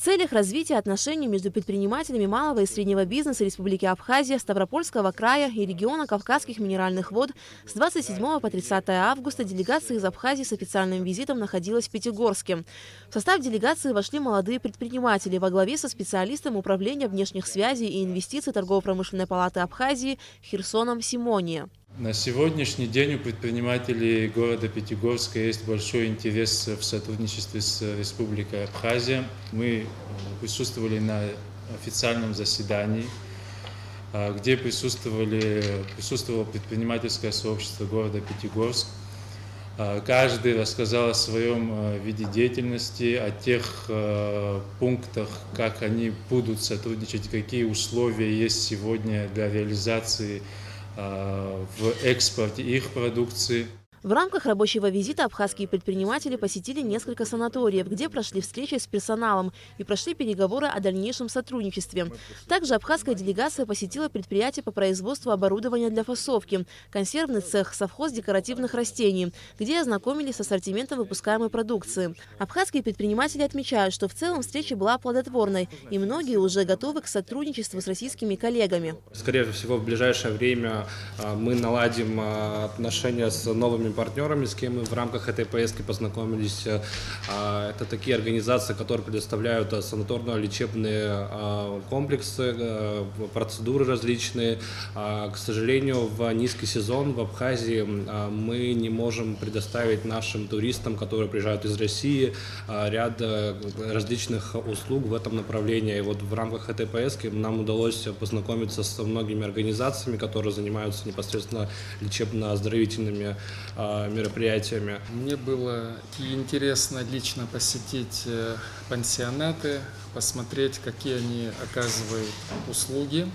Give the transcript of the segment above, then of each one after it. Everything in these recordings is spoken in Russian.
целях развития отношений между предпринимателями малого и среднего бизнеса Республики Абхазия, Ставропольского края и региона Кавказских минеральных вод с 27 по 30 августа делегация из Абхазии с официальным визитом находилась в Пятигорске. В состав делегации вошли молодые предприниматели во главе со специалистом Управления внешних связей и инвестиций Торгово-промышленной палаты Абхазии Хирсоном Симония. На сегодняшний день у предпринимателей города Пятигорска есть большой интерес в сотрудничестве с Республикой Абхазия. Мы присутствовали на официальном заседании, где присутствовало предпринимательское сообщество города Пятигорск. Каждый рассказал о своем виде деятельности, о тех пунктах, как они будут сотрудничать, какие условия есть сегодня для реализации в экспорте их продукции. В рамках рабочего визита абхазские предприниматели посетили несколько санаториев, где прошли встречи с персоналом и прошли переговоры о дальнейшем сотрудничестве. Также абхазская делегация посетила предприятие по производству оборудования для фасовки, консервный цех, совхоз декоративных растений, где ознакомились с ассортиментом выпускаемой продукции. Абхазские предприниматели отмечают, что в целом встреча была плодотворной, и многие уже готовы к сотрудничеству с российскими коллегами. Скорее всего, в ближайшее время мы наладим отношения с новыми партнерами, с кем мы в рамках этой поездки познакомились. Это такие организации, которые предоставляют санаторно-лечебные комплексы, процедуры различные. К сожалению, в низкий сезон в Абхазии мы не можем предоставить нашим туристам, которые приезжают из России, ряд различных услуг в этом направлении. И вот в рамках этой поездки нам удалось познакомиться с многими организациями, которые занимаются непосредственно лечебно-оздоровительными мероприятиями. Мне было и интересно лично посетить пансионаты, посмотреть, какие они оказывают услуги.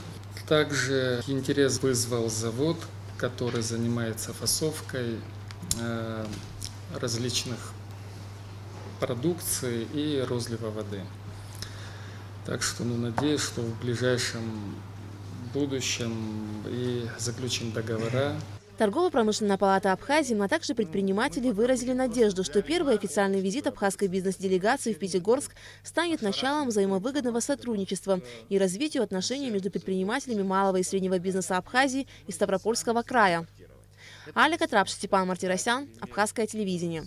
Также интерес вызвал завод, который занимается фасовкой различных продукций и розлива воды. Так что надеюсь, что в ближайшем будущем и заключим договора. Торгово-промышленная палата Абхазии, а также предприниматели выразили надежду, что первый официальный визит абхазской бизнес-делегации в Пятигорск станет началом взаимовыгодного сотрудничества и развитию отношений между предпринимателями малого и среднего бизнеса Абхазии и Ставропольского края. Аля Катрапш, Степан Мартиросян, Абхазское телевидение.